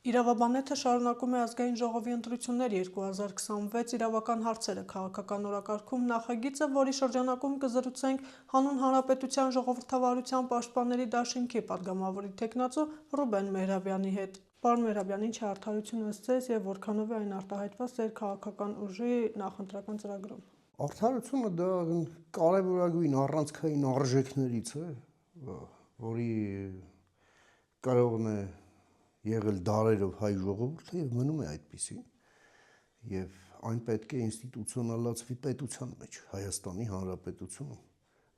Իրավաբանեթը շարունակում է ազգային ժողովի ընտրություններ 2026 իրավական հարցերը քաղաքական օրակարգում նախագիծը, որի շրջանակում կզրուցենք հանուն հանրապետության ժողովրդավարության պաշտպանների դաշինքի պատգամավորի թեկնածու Ռուբեն Մեհրաբյանի հետ։ Պարոն Մեհրաբյան, ինչ է արդարություն ըստ ձեզ եւ որքանով է այն արտահայտված ձեր քաղաքական ուժի նախընտրական ծրագրում։ Արդարությունը դա կարևորագույն առանցքային արժեքներից է, որի կարողն է եղել դարերով հայ ժողովուրդը եւ մնում է այդպիսին, եւ այն պետք է ինստիտուցիոնալացվի պետության մեջ, Հայաստանի Հանրապետությունում,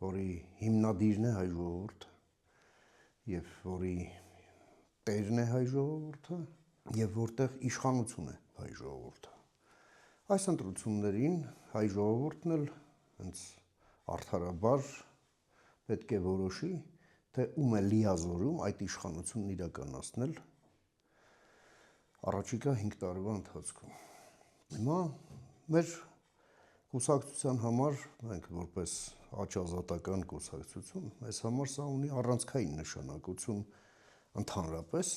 որի հիմնադիրն է հայ ժողովուրդը եւ որի տերն է հայ ժողովուրդը եւ որտեղ իշխանություն է հայ ժողովուրդը։ Այս ընտրություններին հայ ժողովուրդն էլ հենց արդարաբար պետք է որոշի, թե ում է լիազորում այդ իշխանությունն իրականացնել առաջիկա 5 տարվա ընթացքում։ Հիմա մեր կուսակցության համար, մենք որպես աչազատական կուսակցություն, մեզ համար սա ունի առանցքային նշանակություն ընդհանրապես,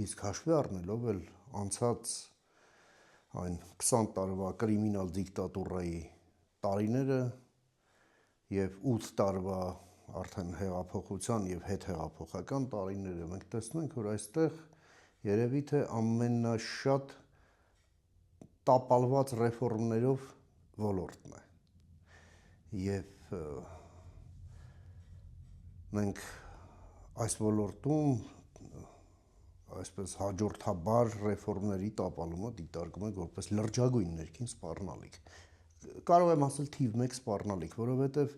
իսկ հաշվի առնելով էլ անցած այն 20 տարվա կրիմինալ դիկտատուրայի տարիները եւ 8 տարվա արդեն հեղափոխության եւ հետհեղափոխական տարիները, մենք տեսնում ենք, որ այստեղ երևի թե ամենաշատ տապալված ռեֆորմներով ոլորտն է եւ մենք այս ոլորտում այսպես հաջորդաբար ռեֆորմների տապալումը դիտարկում ենք որպես լրջագույն ներքին սպառնալիք։ Կարող եմ ասել թիվ 1 սպառնալիք, որովհետև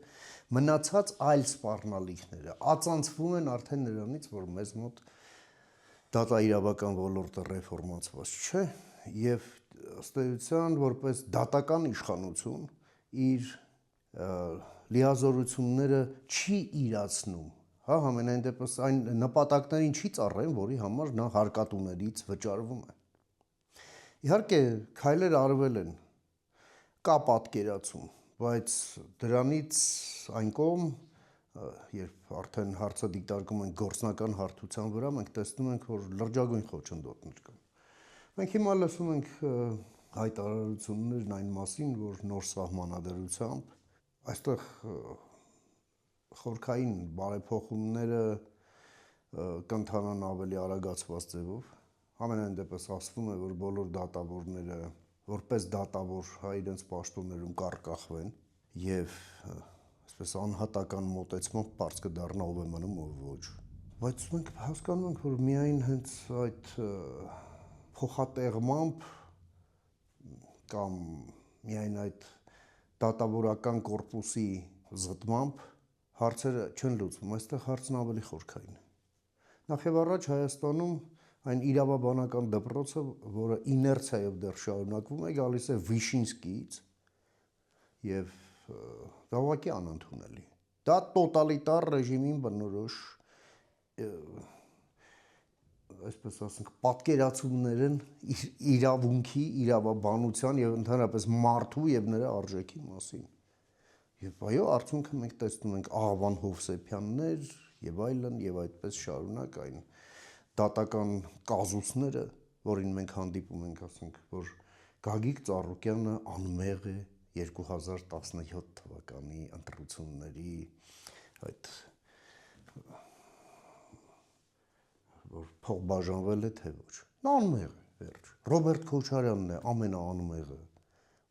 մնացած այլ սպառնալիքները ածանցվում են արդեն նրանից, որ մեզ մոտ դատաիրավական ոլորտը ռեֆորմացված չէ եւ ըստ էության որպես դատական իշխանություն իր լիազորությունները չի իրացնում, հա, համենայն դեպս այն նպատակներին չի ծառայում, որի համար նա հարկատուներից վճարվում է։ Իհարկե քայլեր արվել են, կա պատկերացում, բայց դրանից այն կողմ, երբ արդեն հարցը դիտարկում ենք գործնական հարթության վրա, մենք տեսնում ենք, որ լրջագույն խոչընդոտներ կան։ Մենք հիմա լսում ենք հայտարարություններն այն մասին, որ նոր սահմանադրությամբ այստեղ խորքային բարեփոխումները կընթանան ավելի արագացված ձևով։ Համենայն դեպս ասվում է, որ բոլոր դատավորները որպես դատավոր իրենց պաշտոններում կառկախվեն եւ այսպես անհատական մոտեցմամբ բարձ կդառնա ով է մնում, ով ոչ։ Բայց մենք հասկանում ենք, որ միայն հենց այդ փոխատեղմամբ կամ միայն այդ դատավորական կորպուսի զտմամբ հարցերը չեն լուծվում, այստեղ հարցն ավելի խորքային է։ Նախ եւ առաջ Հայաստանում այն իրավաբանական դպրոցը, որը իներցիայով դեռ շարունակվում է, գալիս է Վիշինսկիից եւ դա ուղղակի անընդունելի։ Դա տոտալիտար ռեժիմին բնորոշ այսպես ասենք պատկերացումներ են իրավունքի, իրավաբանության եւ ընդհանրապես մարդու եւ նրա արժեքի մասին։ Եվ այո, արդյունքը մենք տեսնում ենք Աղվան Հովսեփյաններ եւ այդպես շարունակ այն դատական կազուսները, որին մենք հանդիպում ենք, ասենք, որ Գագիկ Ծառուկյանը անմեղ է 2017 թվականի ընտրությունների այդ որ փոխբաժանվել է թե ոչ։ Նա անմեղ է, վերջ։ Ռոբերտ Քոչարյանն է ամենաանմեղը,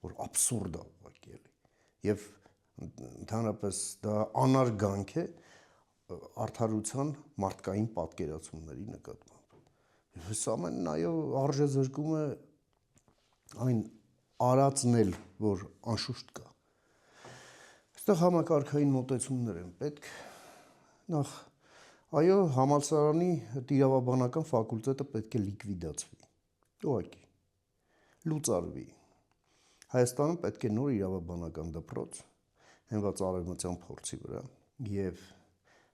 որ աբսուրդ է ուղղակի էլի։ Եվ ընդհանրապես դա անարգանք է արդարության մարդկային պատկերացումների նկատմամբ։ Եվ այս ամենն այո արժե զրկում է այն արածն էլ, որ անշուշտ կա։ Այստեղ համակարգային մոտեցումներ են պետք։ Նախ այո, համալսարանի իրավաբանական ֆակուլտետը պետք է լիկվիդացվի։ Ուղղակի լուծարվի։ Հայաստանում պետք է նոր իրավաբանական դպրոց, հենված արևմտյան փորձի վրա, եւ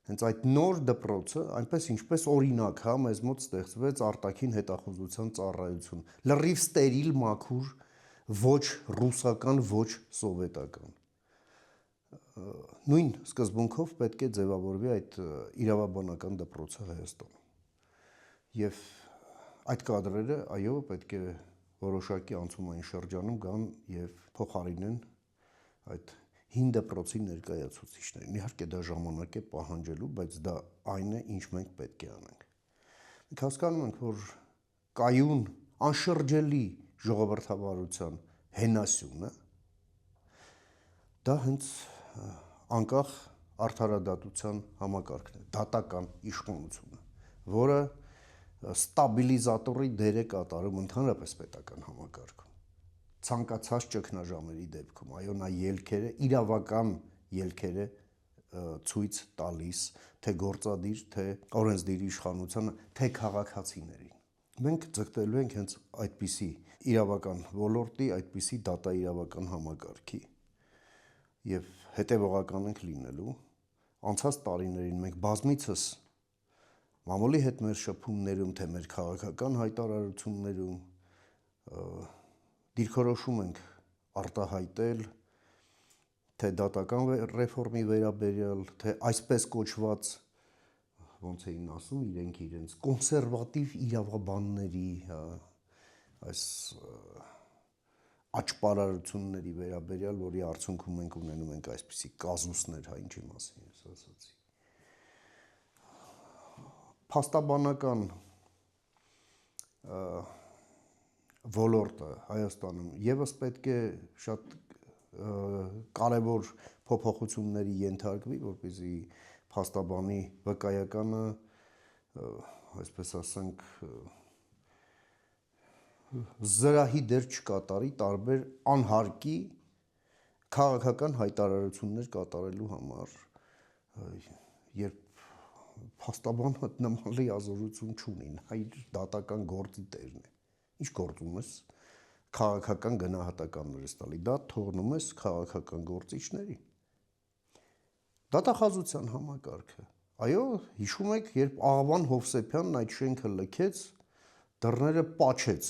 հենց այդ նոր դպրոցը, այնպես ինչպես օրինակ, հա, մեզ մոտ ստեղծվեց արտաքին հետախուզության ծառայություն, լրիվ ստերիլ, մաքուր, ոչ ռուսական, ոչ սովետական։ Նույն սկզբունքով պետք է ձևավորվի այդ իրավաբանական դպրոցը Հայաստանում։ Եվ այդ կադրերը այո պետք է որոշակի անցումային շրջանում գան եւ փոխարինեն այդ 5 դպրոցի ներկայացուցիչներին։ Իհարկե դա ժամանակ է պահանջելու, բայց դա այն է, ինչ մենք պետք է անենք։ Մենք հասկանում ենք, որ կայուն, անշրջելի ժողովրդավարության հենասյունը դա հենց անկախ արդարադատության համակարգն է, դատական իշխանությունը, որը ստաբիլիզատորի դեր է կատարում ընդհանրապես պետական համակարգում։ Ցանկացած ճգնաժամերի դեպքում, այո, նա ելքերը, իրավական ելքերը ցույց տալիս թե գործադիր, թե օրենսդիր իշխանությանը, թե քաղաքացիներին։ Մենք ձգտելու ենք հենց այդպիսի իրավական ոլորտի, այդպիսի դատաիրավական համակարգի եւ հետեւողական ենք լինելու։ Անցած տարիներին մենք բազմիցս մամուլի հետ մեր շփումներում, թե մեր քաղաքական հայտարարություններում դիրքորոշում ենք արտահայտել թե դատական ռեֆորմի վերաբերյալ, թե այսպես կոչված ոնց էին ասում իրենց կոնսերվատիվ իրավաբանների այս աճպարարությունների վերաբերյալ, որի արդյունքում մենք ունենում ենք այսպիսի կազուսներ, ինչի մասին ես ասացի։ Փաստաբանական ոլորտը Հայաստանում եւս պետք է շատ կարևոր փոփոխությունների ենթարկվի, որպեսզի փաստաբանի վկայականը, այսպես ասենք, զրահի դեր չկատարի տարբեր անհարկի քաղաքական հայտարարություններ կատարելու համար, երբ փաստաբանը նման լիազորություն չունի, նա իր դատական գործի տերն է։ Ինչ գործում ես քաղաքական գնահատականներ ես տալի, դա թողնում ես քաղաքական գործիչների։ Դատախազության համակարգը։ Այո, հիշում եք, երբ Աղվան Հովսեփյանն այդ շենքը լքեց, դռները պաչեց։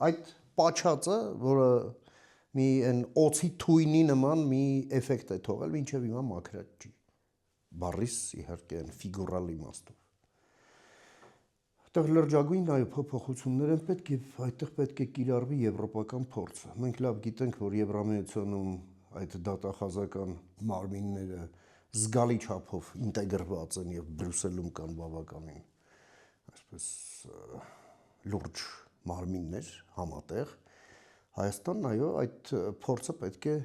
Այդ պաչածը, որը մի այն օծի թույնի նման մի էֆեկտ է թողել, մինչև հիմա մաքրած չի։ Բառիս իհարկե այն ֆիգուրալ իմաստով։ Այդտեղ լրջագույն այո փոփոխություններ են պետք եւ այդտեղ պետք է կիրառվի եվրոպական փորձը։ Մենք լավ գիտենք, որ Եվրամիությունում այդ դատախազական մարմինները զգալի չափով ինտեգրված են եւ Բրյուսելում կան բավականին այսպես լուրջ մարմիններ համատեղ։ Հայաստանն այո այդ փորձը պետք է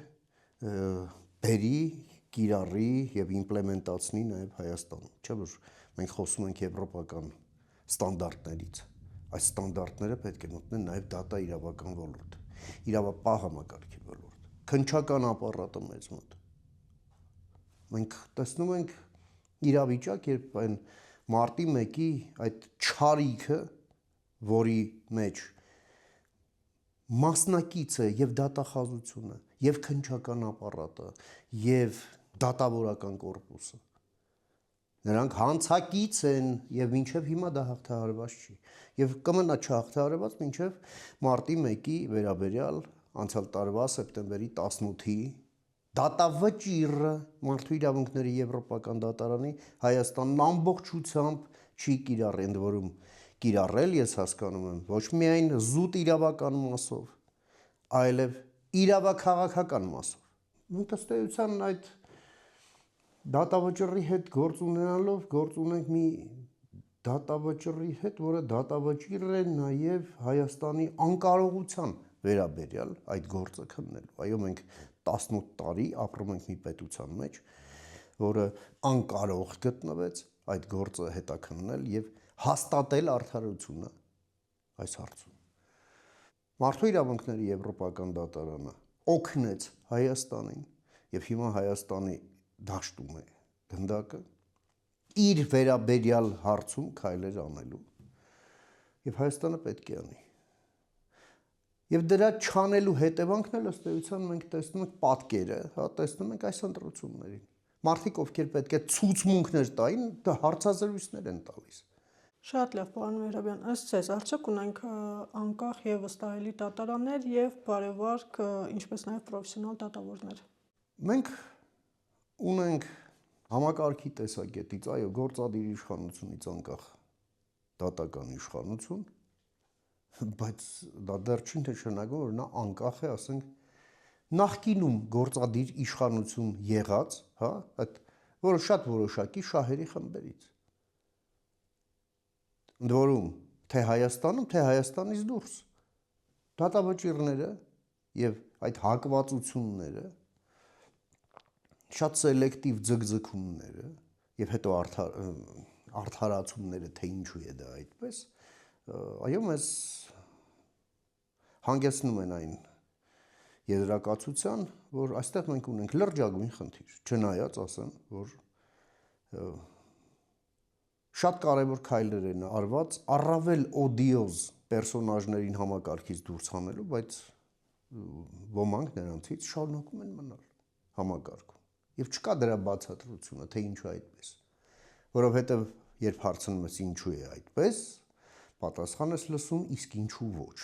բերի, կիրառի եւ իմպլեմենտացնի նաեւ Հայաստանում, չէ՞ որ մենք խոսում ենք եվրոպական ստանդարտներից։ Այս ստանդարտները պետք է մտնեն նաեւ դատա իրավական ոլորտ, իրավապահ համակարգի ոլորտ, քննչական ապարատը մեզ մոտ։ Մենք տեսնում ենք իրավիճակ, երբ այն մարտի 1-ի այդ չարիքը, որի մեջ մասնակից է եւ դատախազությունը, եւ քննչական ապարատը, եւ դատավորական կորպուսը։ Նրանք հանցակից են եւ մինչեւ հիմա դա հաղթահարված չի։ Եվ կմնա չհաղթահարված մինչեւ մարտի 1-ի վերաբերյալ անցյալ տարվա սեպտեմբերի 18-ի դատավճիռը մարդու իրավունքների եվրոպական դատարանի Հայաստանն ամբողջությամբ չի կիրառել, ընդ որում կիրառել ես հասկանում եմ ոչ միայն զուտ իրավական մասով, այլև իրավաքաղաքական մասով։ Մենք ըստ էության այդ դատավճռի հետ գործ ունենալով գործ ունենք մի դատավճռի հետ, որը դատավճիռ է նաև Հայաստանի անկարողության վերաբերյալ այդ գործը քննելու։ Այո, մենք 18 տարի ապրում ենք մի պետության մեջ, որը անկարող գտնվեց այդ գործը հետաքննել եւ հաստատել արդարությունը այս հարցում։ Մարդու իրավունքների եվրոպական դատարանը օգնեց Հայաստանին եւ հիմա Հայաստանի դաշտում է գնդակը իր վերաբերյալ հարցում քայլեր անելու եւ Հայաստանը պետք է անի։ Եվ դրա չանելու հետևանքն էլ ըստ էության մենք տեսնում ենք պատկերը, հա, տեսնում ենք այս ընտրություններին։ Մարդիկ, ովքեր պետք է ցուցմունքներ տային, դա հարցազրույցներ են տալիս։ Շատ լավ, պարոն Մehrabian, ըստ ձեզ, արդյոք ունենք անկախ եւ վստահելի դատարաններ եւ բարեվարք, ինչպես նաեւ պրոֆեսիոնալ դատավորներ։ Մենք ունենք համակարգի տեսակետից, այո, գործադիր իշխանությունից անկախ դատական իշխանություն, բայց դա դեռ չի նշանակում, որ նա անկախ է, ասենք, նախկինում գործադիր իշխանություն եղած, հա, այդ որը շատ որոշակի շահերի խմբերից։ Ընդ որում, թե Հայաստանում, թե Հայաստանից դուրս դատավճիռները եւ այդ հակվածությունները, շատ սելեկտիվ ձգձգումները եւ հետո արդարացումները, թե ինչու է դա այդպես, այո, մեզ հանգեցնում են այն եզրակացության, որ այստեղ մենք ունենք լրջագույն խնդիր, չնայած ասեմ, որ շատ կարևոր քայլեր են արված առավել օդիոզ պերսոնաժներին համակարգից դուրս հանելու, բայց ոմանք նրանցից շարունակում են մնալ համակարգում։ Եվ չկա դրա բացատրությունը, թե ինչու է այդպես։ Որովհետև երբ հարցնում ես ինչու է այդպես, պատասխան ես լսում, իսկ ինչու ոչ։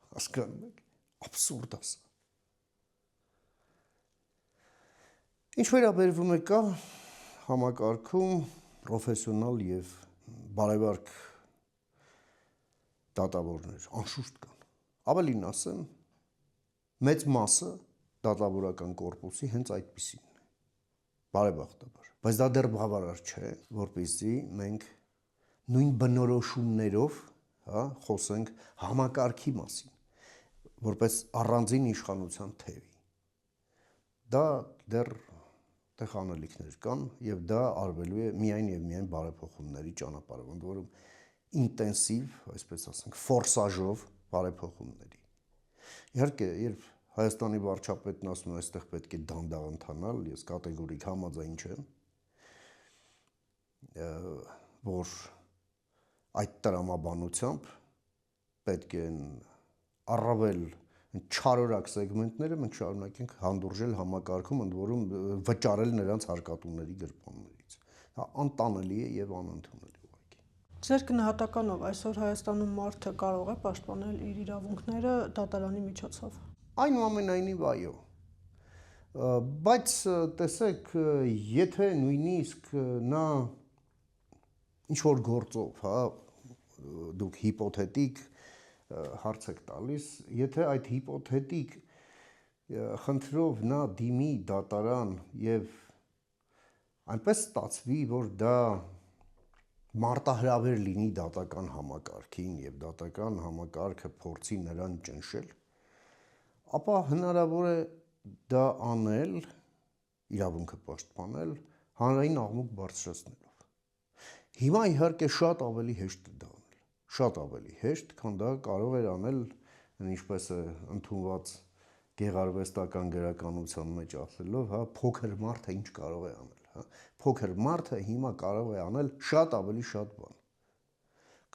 Հասկանում եք, աբսուրդ է սա։ Ինչ վերաբերվում է կա համակարգում պրոֆեսիոնալ եւ բարեվարք դատավորներ, անշուշտ կան։ Ավելին ասեմ, մեծ մասը դատավորական կորպուսի հենց այդպիսին է, բարեբախտաբար։ Բայց դա դեռ բավարար չէ, որպեսզի մենք նույն բնորոշումներով, հա, խոսենք համակարգի մասին, որպես առանձին իշխանության թևի։ Դա դեռ տեղ անելիքներ կան եւ դա արվելու է միայն եւ միայն բարեփոխումների ճանապարհով, ընդ որում ինտենսիվ, այսպես ասենք, ֆորսաժով բարեփոխումների։ Իհարկե, երբ Հայաստանի վարչապետն ասում է, այստեղ պետք է դանդաղ ընթանալ, ես կատեգորիկ համաձայն չեմ, որ այդ տրամաբանությամբ պետք է առավել չարորակ սեգմենտները մենք շարունակենք հանդուրժել համակարգում, ընդ որում վճարել նրանց հարկատուների գրպաններից։ Դա անտանելի է եւ անընդունելի ուղղակի։ Ձեր գնահատականով այսօր Հայաստանում մարդը կարող է պաշտպանել իր իրավունքները դատարանի միջոցով։ Այնուամենայնիվ այո։ Բայց տեսեք, եթե նույնիսկ նա ինչ որ գործով, հա, դուք հիպոթետիկ հարց եք տալիս, եթե այդ հիպոթետիկ խնդրով նա դիմի դատարան եւ այնպես ստացվի, որ դա մարտահրավեր լինի դատական համակարգին եւ դատական համակարգը փորձի նրան ճնշել, ապա հնարավոր է դա անել, իրավունքը պաշտպանել հանրային աղմուկ բարձրացնելով։ Հիմա իհարկե շատ ավելի հեշտ է դա անել, շատ ավելի հեշտ, քան դա կարող էր անել, ինչպես է ընդունված գեղարվեստական գրականության մեջ ասելով, հա, փոքր մարդը ինչ կարող է անել, հա, փոքր մարդը հիմա կարող է անել շատ ավելի շատ բան,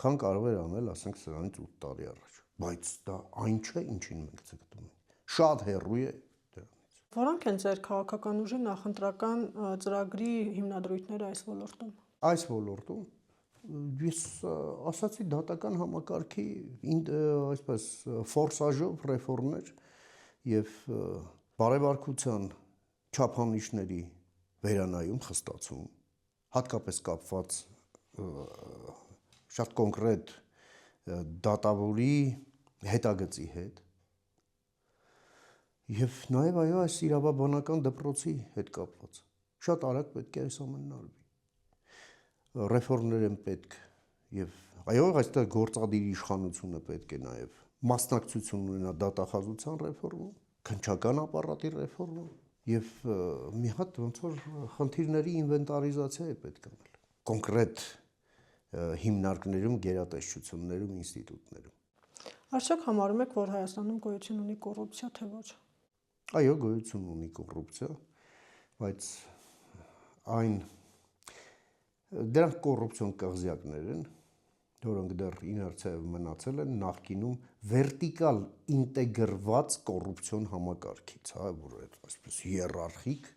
քան կարող էր անել, ասենք, սրանից 8 տարի առաջ, բայց դա այն չէ, ինչին մենք ձգտում ենք, շատ հեռու է դրանից։ Որոնք են ձեր քաղաքական ուժի նախընտրական ծրագրի հիմնադրույթները այս ոլորտում։ Այս ոլորտում ես ասացի դատական համակարգի այսպես ֆորսաժով ռեֆորմներ եւ բարեվարկության չափանիշների վերանայում, խստացում, հատկապես կապված շատ կոնկրետ դատավորի հետագծի հետ եւ նաեւ այո այս իրավաբանական դպրոցի հետ կապված շատ արագ պետք է այս ամենն արվի։ Ռեֆորմներ են պետք եւ այո այստեղ գործադիր իշխանությունը պետք է նաեւ մասնակցություն ունենա դատախազության ռեֆորմում, քննչական ապարատի ռեֆորմում եւ մի հատ ոնց որ խնդիրների ինվենտարիզացիա է պետք անել կոնկրետ հիմնարկներում, գերատեսչություններում, ինստիտուտներում։ Արդյոք համարում եք, որ Հայաստանում գոյություն ունի կոռուպցիա, թե ոչ։ Այո, գոյություն ունի կոռուպցիա, բայց այն դրանք կոռուպցիոն կղզյակներ են, որոնք դեռ իներցիայով մնացել են նախկինում վերտիկալ ինտեգրված կոռուպցիոն համակարգից, հա, որ այսպես հիերարխիկ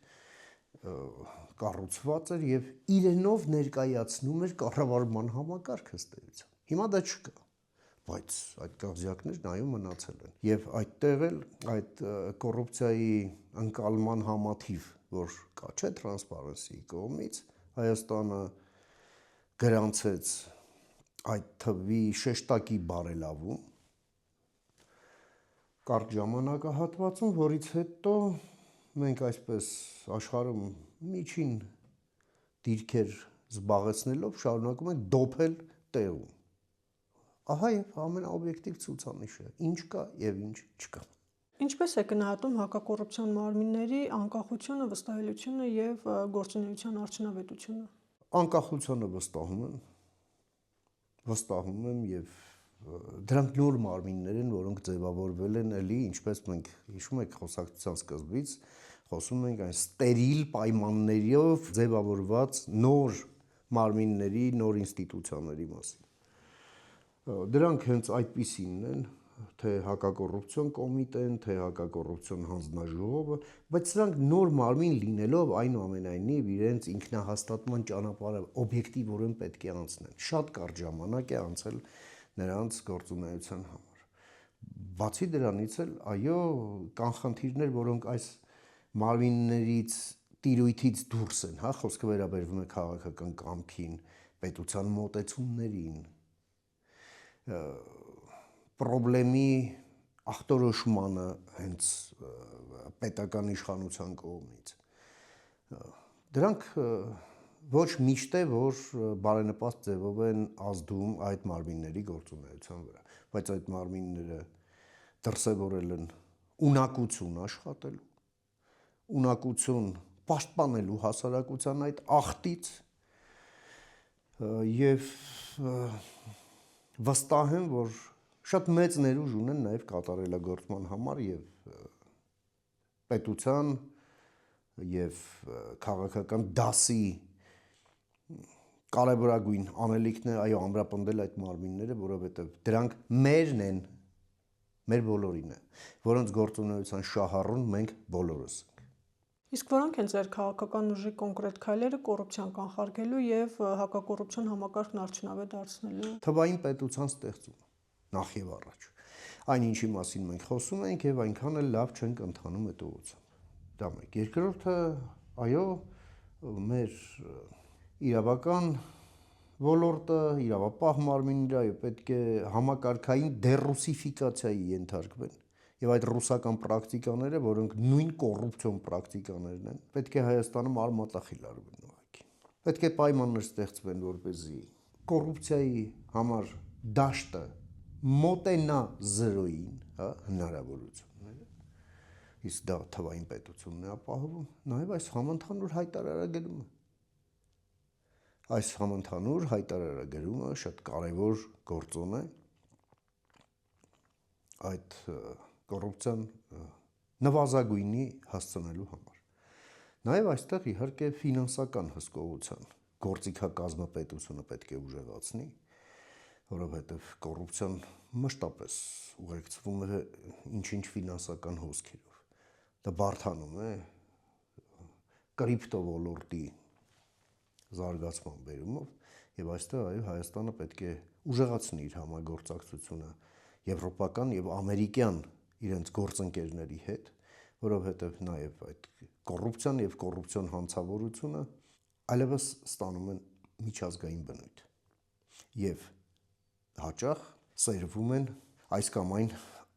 կառուցված էր եւ իրենով ներկայացնում էր կառավարման համակարգը ըստեյության։ Հիմա դա չկա, բայց այդ կղզյակներն այո մնացել են։ Եվ այդտեղ էլ այդ կոռուպցիայի ընկալման համաթիվ, որ կա, չէ, Transparency-ի կողմից Հայաստանը գրանցեց այդ թվի շեշտակի բարելավում, կարճ ժամանակահատվածում, որից հետո մենք այսպես աշխարհում միջին դիրքեր զբաղեցնելով շարունակում ենք դոփել տեղում։ Ահա եւ ամենաօբյեկտիվ ցուցանիշը, ինչ կա եւ ինչ չկա։ Ինչպես է գնահատում հակակոռուպցիոն մարմինների անկախությունը, վստահելիությունը եւ գործունեության արդյունավետությունը։ Անկախությունը վստահում եմ եւ դրանք նոր մարմիններ են, որոնք ձևավորվել են էլի, ինչպես մենք հիշում եք խոսակցության սկզբից, խոսում ենք այն ստերիլ պայմաններով ձևավորված նոր մարմինների, նոր ինստիտուցիաների մասին։ Դրանք հենց այդպիսինն են, թե հակակոռուպցիոն կոմիտեն, թե հակակոռուպցիոն հանձնաժողովը, բայց սրանք նոր մարմին լինելով այնուամենայնիվ իրենց ինքնահաստատման ճանապարհը օբյեկտիվորեն պետք է անցնեն։ Շատ կարճ ժամանակ է անցել նրանց գործունեության համար։ Բացի դրանից էլ, այո, կան խնդիրներ, որոնք այս մարմիններից տիրույթից դուրս են, հա, խոսքը վերաբերվում է քաղաքական կամքին, պետության մոտեցումներին, պրոբլեմի ախտորոշմանը հենց պետական իշխանության կողմից։ Դրանք ոչ միշտ է, որ բարենպաստ ձևով են ազդում այդ մարմինների գործունեության վրա, բայց այդ մարմինները դրսևորել են ունակություն աշխատելու, ունակություն պաշտպանելու հասարակության այդ ախտից եւ վստահ եմ, որ շատ մեծ ներուժ ունեն նաև կատարելագործման համար եւ պետության եւ քաղաքական դասի կարևորագույն անելիքն է այո ամրապնդել այդ մարմինները, որովհետեւ դրանք մերն են, մեր բոլորին է, որոնց գործունեության շահառուն մենք բոլորս ենք։ Իսկ որոնք են ձեր քաղաքական ուժի կոնկրետ քայլերը կոռուպցիան կանխարգելու եւ հակակոռուպցիոն համակարգն արդյունավետ դարձնելու։ Թվային պետության ստեղծումը նախ եւ առաջ։ Այն ինչի մասին մենք խոսում ենք եւ այնքան էլ լավ չենք ընթանում այդ ուղղությամբ։ Դա մեկ։ Երկրորդը, այո, մեր իրավական ոլորտը, իրավապահ մարմինները այո պետք է համակարգային դերուսիֆիկացիայի ենթարկվեն եւ այդ ռուսական պրակտիկաները, որոնք նույն կոռուպցիոն պրակտիկաներն են, պետք է Հայաստանում արմատախիլ արվեն ուղղակի։ Պետք է պայմաններ ստեղծվեն, որպեսզի կոռուպցիայի համար դաշտը մոտենա 0-ին, հա, հնարավորությունները։ Իսկ դա թվային պետությունն է ապահովում, նաեւ այս համընդհանուր հայտարարագրումը։ Այս համընդհանուր հայտարարագրումը շատ կարևոր գործոն է այդ կոռուպցիան նվազագույնի հասցնելու համար։ Նաեւ այստեղ իհարկե ֆինանսական հսկողության գործիքակազմը պետությունը պետք է ուժեղացնի, որովհետեւ կոռուպցիան մշտապես ուղեկցվում է ինչ-ինչ ֆինանսական հոսքերով։ Դա բարդանում է կրիպտո ոլորտի զարգացման բերումով եւ այստեղ այո Հայաստանը պետք է ուժեղացնի իր համագործակցությունը եվրոպական եւ ամերիկյան իրենց գործընկերների հետ, որովհետեւ նաեւ այդ կոռուպցիան եւ կոռուպցիոն հանցավորությունը այլևս ստանում են միջազգային բնույթ եւ հաճախ սերվում են այս կամ այն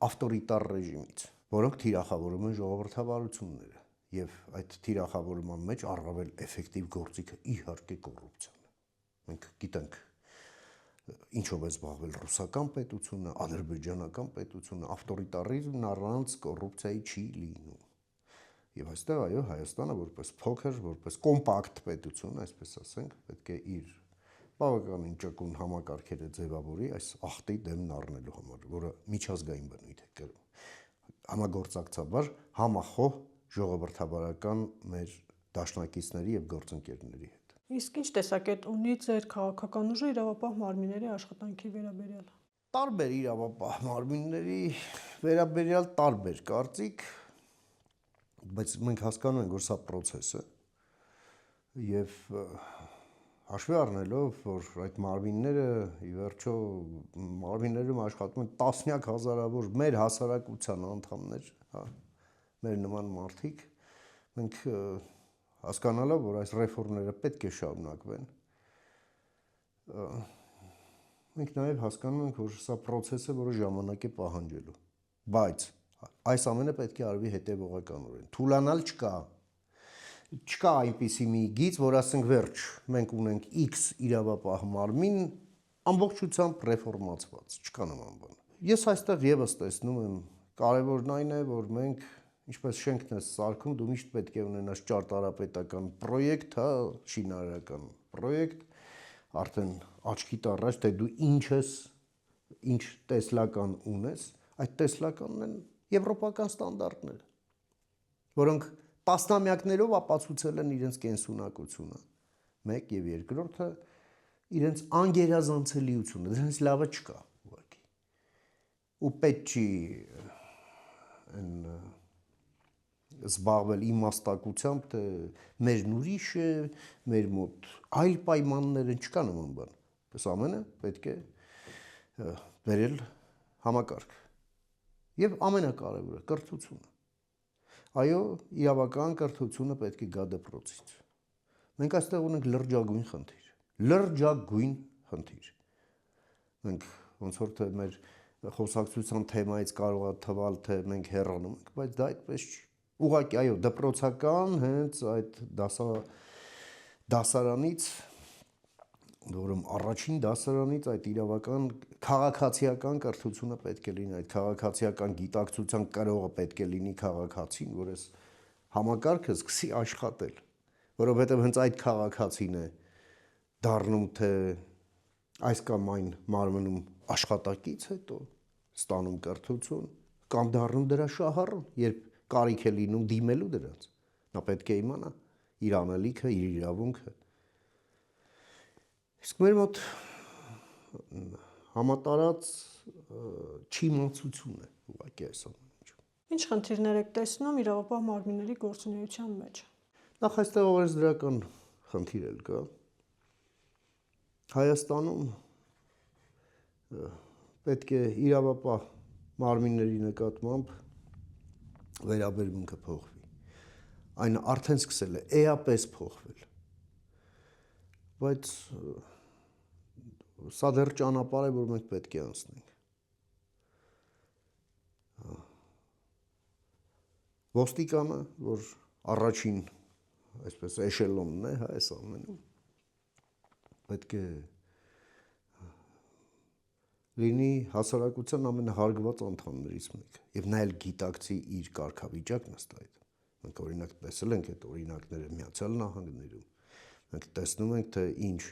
ավտորիտար ռեժիմից, որոնք թիրախավորում են ժողովրդավարությունները եւ այդ թիրախավորման մեջ առավել էֆեկտիվ գործիքը իհարկե կոռուպցիան է։ Մենք գիտենք ինչով է զբաղվել ռուսական պետությունը, ադրբեջանական պետությունը, ավտորիտարիզմն առանց կոռուպցիայի չի լինում։ Եվ այստեղ այո Հայաստանը որպես փոքր, որպես կոմպակտ պետություն, այսպես ասենք, պետք է իր բավականին ճկուն համակարգերը ձևավորի այս ախտի դեմն առնելու համար, որը միջազգային բնույթ է կրում։ Համագործակցաբար համախոհ ժողովրդավարական մեր դաշնակիցների եւ գործընկերների հետ։ Իսկ ինչ տեսակետ ունի ձեր քաղաքական ուժը իրավապահ մարմինների աշխատանքի վերաբերյալ։ Տարբեր իրավապահ մարմինների վերաբերյալ տարբեր կարծիք, բայց մենք հասկանում ենք, որ սա process է եւ հաշվի առնելով, որ այդ մարմինները ի վերջո մարմիններում աշխատում են տասնյակ հազարավոր մեր հասարակության անդամներ, հա, մեր նման մարդիկ, մենք հասկանալով, որ այս ռեֆորմները պետք է շարունակվեն, մենք նաև հասկանում ենք, որ սա process է, որը ժամանակ է պահանջելու, բայց Այս ամենը պետք է արվի հետևողականորեն։ Թուլանալ չկա։ Չկա այնպիսի մի գիծ, որ ասենք վերջ, մենք ունենք X իրավապահ մարմին ամբողջությամբ ռեֆորմացված, չկա նման բան։ Ես այստեղ եւս տեսնում եմ, կարևորն այն է, որ մենք ինչպես շենքն է սարքում, դու միշտ պետք է ունենաս ճարտարապետական պրոյեկտ, հա, շինարարական պրոյեկտ, արդեն աչքիդ առաջ, թե դու ինչ ես, ինչ տեսլական ունես, այդ տեսլականն են եվրոպական ստանդարտները, որոնք տասնամյակներով ապացուցել են իրենց կենսունակությունը, մեկ եւ երկրորդը իրենց անգերազանցելիությունը, դրանից լավը չկա ուղղակի։ Ու պետք չի այն զբաղվել իմաստակությամբ, թե մերն ուրիշ է, մեր մոտ այլ պայմաններ են, չկա նման բան։ Այս ամենը պետք է բերել համակարգ։ Եվ ամենակարևորը կրթությունը։ Այո, իրավական կրթությունը պետք է գա դպրոցից։ Մենք այստեղ ունենք լրջագույն խնդիր։ Լրջագույն խնդիր։ Մենք ոնց որ թե մեր խոսակցության թեմայից կարող է թվալ, թե մենք հեռանում ենք, բայց դա այդպես չի։ Ուղղակի, այո, դպրոցական հենց այդ դասարանից, որում առաջին դասարանից այդ իրավական քաղաքացիական կրթությունը պետք է լինի, այդ քաղաքացիական գիտակցության կրողը պետք է լինի քաղաքացին, որ այս համակարգը սկսի աշխատել, որովհետև հենց այդ քաղաքացին է դառնում թե այս կամ այն մարմնում աշխատակից հետո ստանում կրթություն կամ դառնում դրա շահառուն, երբ կարիք է լինում դիմելու դրանց, նա պետք է իմանա իր անելիքը, իր իրավունքը։ Իսկ մեր մոտ համատարած չիմացություն է ուղղակի այս ամենը։ Ինչ խնդիրներ եք տեսնում իրավապահ մարմինների գործունեության մեջ։ Նախ այստեղ օրենսդրական խնդիր էլ կա։ Հայաստանում պետք է իրավապահ մարմինների նկատմամբ վերաբերմունքը փոխվի։ Այն արդեն սկսել է էապես փոխվել։ Բայց սա դեռ ճանապարհ է, որ մենք պետք է անցնենք։ Ոստիկանը, որ առաջին, այսպես էշելոնն է, հա, այս ամենում, պետք է լինի հասարակության ամենահարգված անդամներից մեկը եւ նա էլ գիտակցի իր կարգավիճակն ըստ այդ։ Մենք օրինակ տեսել ենք այդ օրինակները Միացյալ Նահանգներում։ Մենք տեսնում ենք, թե ինչ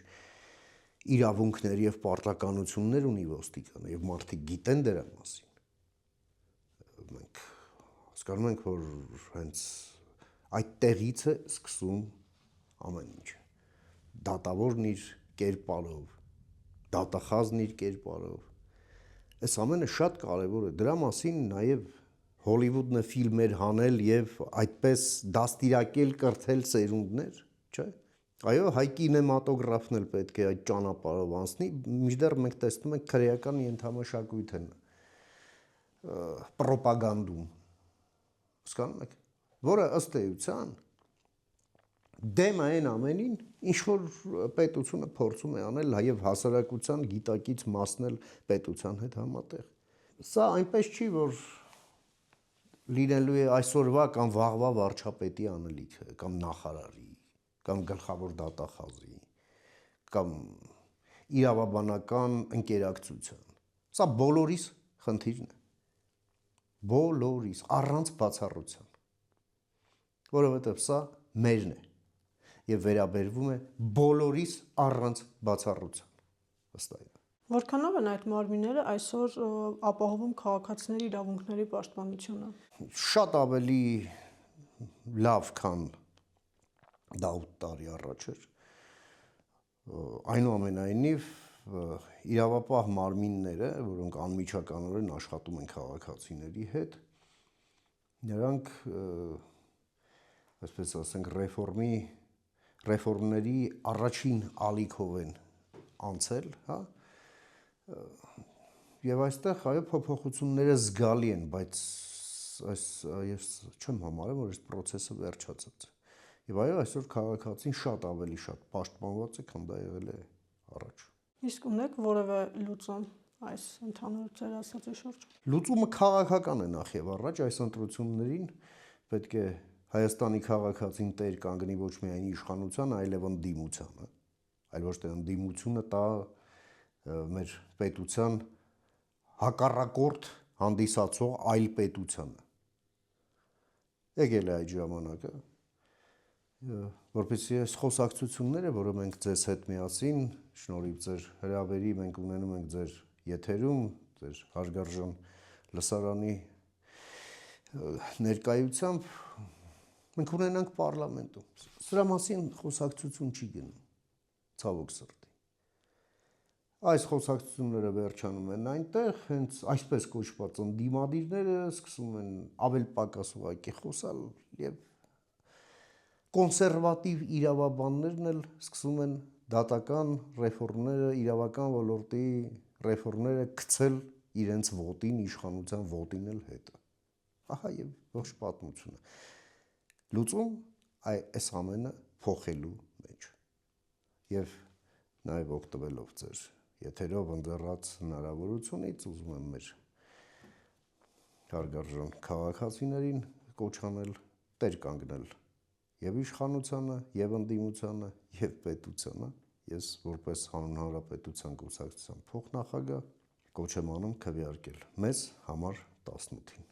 իրավունքներ եւ պարտականություններ ունի ոստիկանը եւ մարդիկ գիտեն դրա մասին։ Մենք հասկանում ենք, որ հենց այդ տեղից է սկսում ամեն ինչ։ Դատավորն իր կերպարով, դատախազն իր կերպարով։ Այս ամենը շատ կարևոր է։ Դրա մասին նաև Հոլիվուդն է ֆիլմեր հանել եւ այդպես դաստիարակել, կրթել սերունդներ, չէ՞։ Այո, հայ կինեմատոգրաֆն էլ պետք է այդ ճանապարհով անցնի, մինչդեռ մենք տեսնում ենք քրեական ենթամշակույթ են պրոպագանդում։ Հասկանում եք, որը ըստ էության դեմ է այն ամենին, ինչ որ պետությունը փորձում է անել նաև հասարակության գիտակից մասնել պետության հետ համատեղ։ Սա այնպես չի, որ լինելու է այսօրվա կամ վաղվա վարչապետի անելիքը, կամ նախարարի, կամ գլխավոր դատախազի, կամ իրավաբանական ընկերակցության։ Սա բոլորիս խնդիրն է։ Բոլորիս, առանց բացառության։ Որովհետև սա մերն է եւ վերաբերվում է բոլորիս առանց բացառության։ Ըստ այդմ։ Որքանով են այդ մարմինները այսօր ապահովում քաղաքացիների իրավունքների պաշտպանությունը։ Շատ ավելի լավ, քան դա 8 տարի առաջ էր։ Այնուամենայնիվ իրավապահ մարմինները, որոնք անմիջականորեն աշխատում են քաղաքացիների հետ, նրանք այսպես ասենք ռեֆորմների առաջին ալիքով են անցել, հա, եւ այստեղ այո փոփոխությունները զգալի են, բայց ես չեմ համարում, որ այս process-ը վերջացած է։ Եվ այո, այսօր քաղաքացին շատ ավելի շատ պաշտպանված է, քան դա եղել է առաջ։ Իսկ ունեք որևէ լուծում այս ընդհանուր ձեր ասածի շուրջ։ Լուծումը քաղաքական է նախ եւ առաջ, այս ընտրություններին պետք է Հայաստանի քաղաքացին տեր կանգնի ոչ միայն իշխանության, այլև ընդդիմությանը, այլ ոչ թե ընդդիմությունը տա մեր պետության հակառակորդ հանդիսացող այլ պետությանը։ Եկել է այդ ժամանակը, որպեսզի այս խոսակցությունները, որը մենք ձեզ հետ միասին, շնորհիվ ձեր հրավերի, մենք ունենում ենք ձեր եթերում, ձեր հարգարժան լսարանի ներկայությամբ, մենք ունենանք պարլամենտում։ Սրա մասին խոսակցություն չի գնում, ցավոք սրտի։ Այս խոսակցությունները վերջանում են այնտեղ, հենց այսպես կոչված ընդդիմադիրները սկսում են ավել պակաս ուղղակի խոսալ եւ կոնսերվատիվ իրավաբաններն էլ սկսում են դատական ռեֆորմները, իրավական ոլորտի ռեֆորմները գցել իրենց ոտին, իշխանության ոտին էլ հետը։ Ահա եւ ողջ պատմությունը։ Լուծում այս ամենը փոխելու մեջ։ Եվ նաեւ օգտվելով ձեր եթերով ընձեռած հնարավորությունից ուզում եմ մեր հարգարժան քաղաքացիներին կոչանել տեր կանգնել եւ իշխանությանը, եւ ընդդիմությանը, եւ պետությանը։ Ես որպես հանուն հանրապետության կուսակցության փոխնախագահ կոչ եմ անում քվեարկել մեզ համար 18-ին։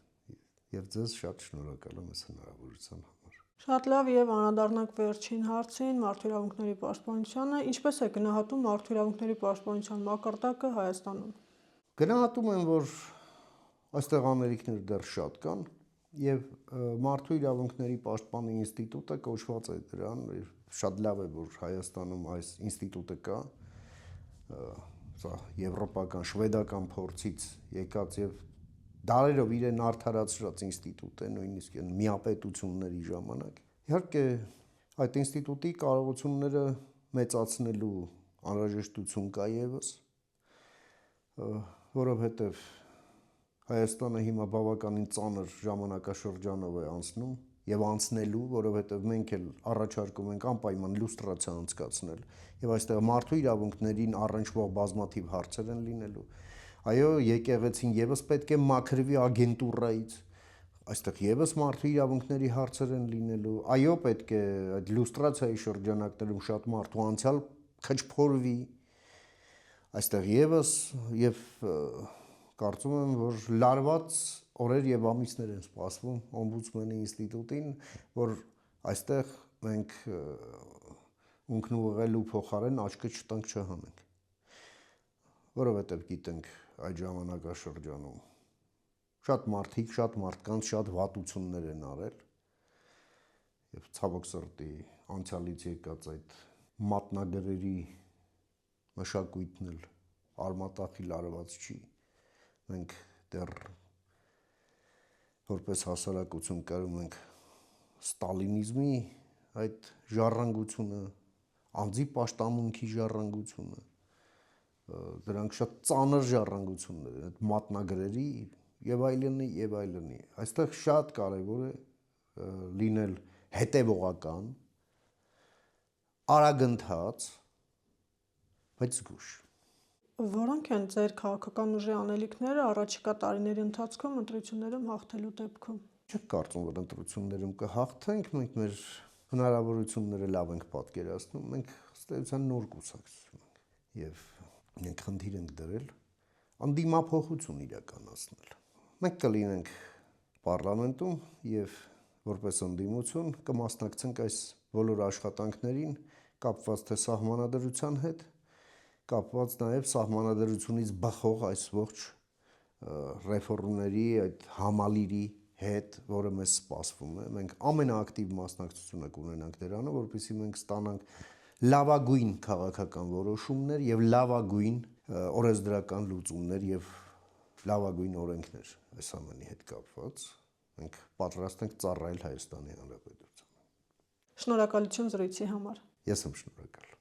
Եվ ձեզ շատ շնորհակալ եմ այս հնարավորության համար։ Շատ լավ, եւ անդրադառնանք վերջին հարցին, մարդու իրավունքների պաշտպանությանը։ Ինչպես է գնահատում մարդու իրավունքների պաշտպանության մակարդակը Հայաստանում։ Գնահատում եմ, որ այստեղ անելիքներ դեռ շատ կան, եւ մարդու իրավունքների պաշտպանի ինստիտուտը կոչված է դրան, շատ լավ է, որ Հայաստանում այս ինստիտուտը կա, սա եվրոպական, շվեդական փորձից եկած եւ դարերով իրեն արդարացրած ինստիտուտ է, նույնիսկ միապետությունների ժամանակ։ Իհարկե, այդ ինստիտուտի կարողությունները մեծացնելու անհրաժեշտություն կա եւս, որովհետեւ Հայաստանը հիմա բավականին ծանր ժամանակաշրջանով է անցնում եւ անցնելու, որովհետեւ մենք էլ առաջարկում ենք անպայման լուստրացիա անցկացնել եւ այստեղ մարդու իրավունքներին առնչվող բազմաթիվ հարցեր են լինելու։ Այո, եկեղեցին եւս պետք է մաքրվի ագենտուրայից, այստեղ եւս մարդու իրավունքների հարցեր են լինելու։ Այո, պետք է այդ լուստրացիայի շրջանակներում շատ մարդու անցյալ քչփորվի, այստեղ եւս եւ կարծում եմ, որ լարված օրեր եւ ամիսներ են սպասվում օմբուդսմենի ինստիտուտին, որ այստեղ մենք ունքն ուղղելու փոխարեն աչքը չտանք չհանենք, որովհետեւ գիտենք այդ ժամանակաշրջանում շատ մարդիկ, շատ մարդկանց շատ վատություններ են արել եւ ցավոք սրտի անցյալից եկած այդ մատնագրերի մշակույթն էլ արմատախիլ արված չի։ Մենք դեռ որպես հասարակություն կրում ենք ստալինիզմի այդ ժառանգությունը, անձի պաշտամունքի ժառանգությունը, դրանք շատ ծանր ժառանգություններ են, այդ մատնագրերի եւ այլնի։ Այստեղ շատ կարեւոր է լինել հետեւողական, արագընթաց, բայց զգույշ։ Որոնք են ձեր քաղաքական ուժի անելիքները առաջիկա տարիների ընթացքում ընտրություններում հաղթելու դեպքում։ Չեմ կարծում, որ ընտրություններում կհաղթենք, մենք մեր հնարավորությունները լավ ենք պատկերացնում, մենք ըստ էության նոր կուսակցություն ենք եւ մենք խնդիր ենք դրել անդիմափոխություն իրականացնել։ Մենք կլինենք պարլամենտում եւ որպես ընդդիմություն կմասնակցենք այս բոլոր աշխատանքներին կապված թե սահմանադրության հետ, կապված նաև սահմանադրությունից բխող այս ողջ ռեֆորմների այդ համալիրի հետ, որը մեզ սպասվում է, մենք ամենաակտիվ մասնակցությունը կունենանք դրանը, որպեսզի մենք ստանանք լավագույն քաղաքական որոշումներ եւ լավագույն օրենսդրական լուծումներ եւ լավագույն օրենքներ այս ամենի հետ կապված։ Մենք պատրաստ ենք ծառայել Հայաստանի Հանրապետությանը։ Շնորհակալություն զրույցի համար։ Ես եմ շնորհակալ։